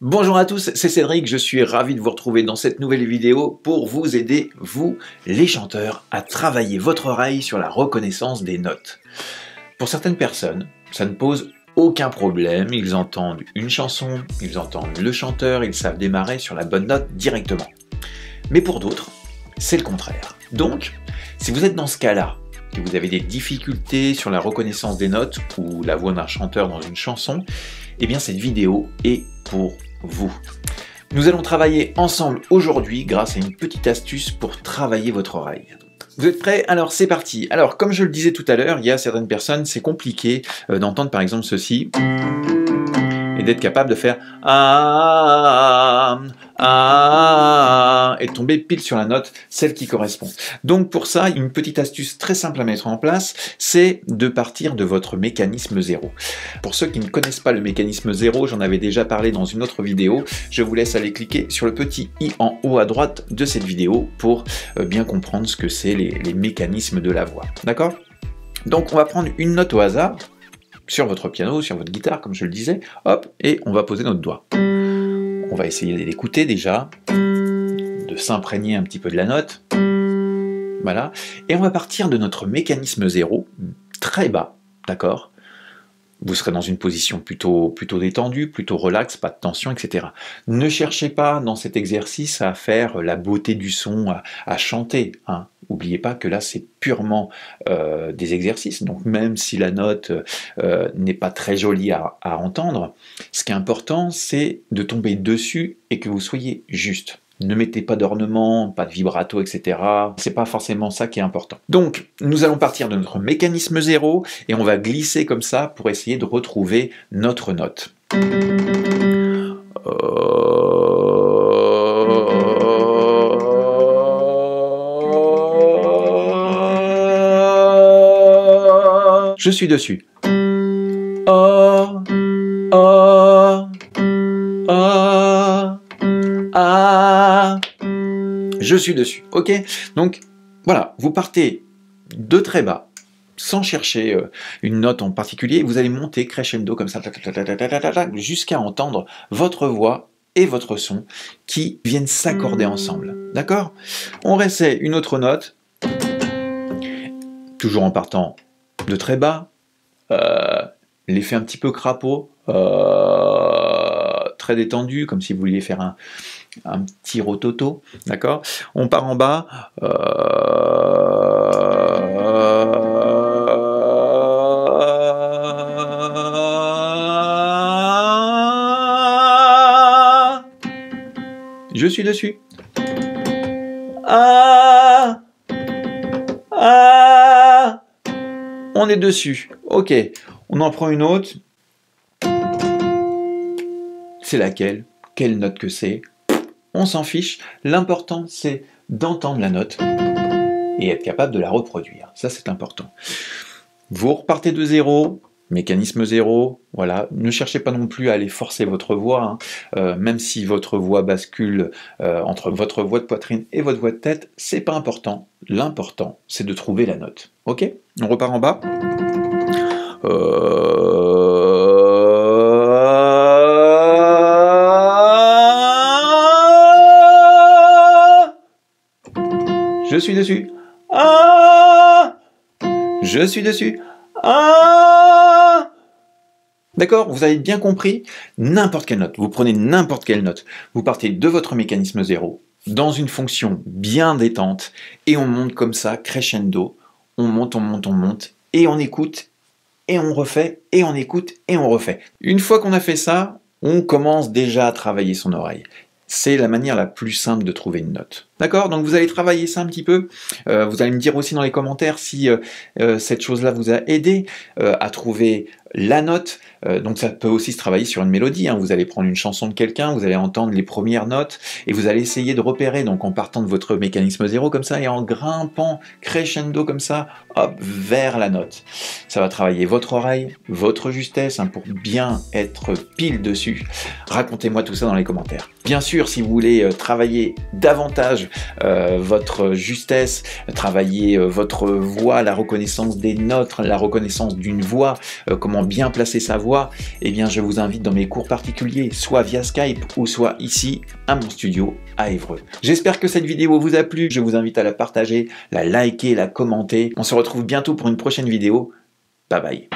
Bonjour à tous, c'est Cédric, je suis ravi de vous retrouver dans cette nouvelle vidéo pour vous aider, vous, les chanteurs, à travailler votre oreille sur la reconnaissance des notes. Pour certaines personnes, ça ne pose aucun problème, ils entendent une chanson, ils entendent le chanteur, ils savent démarrer sur la bonne note directement. Mais pour d'autres, c'est le contraire. Donc, si vous êtes dans ce cas-là, que vous avez des difficultés sur la reconnaissance des notes ou la voix d'un chanteur dans une chanson, eh bien cette vidéo est pour vous. Nous allons travailler ensemble aujourd'hui grâce à une petite astuce pour travailler votre oreille. Vous êtes prêts? Alors c'est parti. Alors comme je le disais tout à l'heure, il y a certaines personnes, c'est compliqué d'entendre par exemple ceci et d'être capable de faire et de tomber pile sur la note, celle qui correspond. Donc pour ça, une petite astuce très simple à mettre en place, c'est de partir de votre mécanisme zéro. Pour ceux qui ne connaissent pas le mécanisme zéro, j'en avais déjà parlé dans une autre vidéo, je vous laisse aller cliquer sur le petit i en haut à droite de cette vidéo pour bien comprendre ce que c'est les mécanismes de la voix. D'accord? Donc on va prendre une note au hasard, sur votre piano, sur votre guitare, comme je le disais, hop, et on va poser notre doigt. On va essayer d'écouter déjà, de s'imprégner un petit peu de la note, voilà, et on va partir de notre mécanisme zéro, très bas, d'accord? Vous serez dans une position plutôt détendue, plutôt relaxe, pas de tension, etc. Ne cherchez pas dans cet exercice à faire la beauté du son, à chanter, hein. N'oubliez pas que là c'est purement des exercices, donc même si la note n'est pas très jolie à entendre, ce qui est important c'est de tomber dessus et que vous soyez juste. Ne mettez pas d'ornement, pas de vibrato, etc. C'est pas forcément ça qui est important. Donc, nous allons partir de notre mécanisme zéro et on va glisser comme ça pour essayer de retrouver notre note. Je suis dessus. Je suis dessus, ok? Donc voilà, vous partez de très bas, sans chercher une note en particulier, vous allez monter crescendo comme ça, jusqu'à entendre votre voix et votre son qui viennent s'accorder ensemble, d'accord? On réessaie une autre note, toujours en partant de très bas, l'effet un petit peu crapaud, très détendu, comme si vous vouliez faire un petit rototo, d'accord? On part en bas, je suis dessus. On est dessus. Ok, on en prend une autre. C'est laquelle? Quelle note que c'est? On s'en fiche. L'important, c'est d'entendre la note et être capable de la reproduire. Ça, c'est important. Vous repartez de zéro, mécanisme zéro, voilà. Ne cherchez pas non plus à aller forcer votre voix, hein. Même si votre voix bascule entre votre voix de poitrine et votre voix de tête, c'est pas important. L'important, c'est de trouver la note. Ok? On repart en bas. Je suis dessus. Je suis dessus. D'accord, vous avez bien compris? N'importe quelle note, vous prenez n'importe quelle note, vous partez de votre mécanisme zéro, dans une fonction bien détente, et on monte comme ça, crescendo, on monte, et on écoute, et on refait, et on écoute, et on refait. Une fois qu'on a fait ça, on commence déjà à travailler son oreille. C'est la manière la plus simple de trouver une note. D'accord? Donc vous allez travailler ça un petit peu. Vous allez me dire aussi dans les commentaires si cette chose-là vous a aidé à trouver la note. Donc ça peut aussi se travailler sur une mélodie, hein. Vous allez prendre une chanson de quelqu'un, vous allez entendre les premières notes et vous allez essayer de repérer, donc en partant de votre mécanisme zéro comme ça et en grimpant crescendo comme ça, hop, vers la note. Ça va travailler votre oreille, votre justesse, pour bien être pile dessus. Racontez-moi tout ça dans les commentaires. Bien sûr, si vous voulez travailler davantage votre justesse, travailler votre voix, la reconnaissance des notes, la reconnaissance d'une voix, comment bien placer sa voix, eh bien je vous invite dans mes cours particuliers, soit via Skype ou soit ici à mon studio à Évreux. J'espère que cette vidéo vous a plu, je vous invite à la partager, la liker, la commenter. On se retrouve bientôt pour une prochaine vidéo. Bye bye.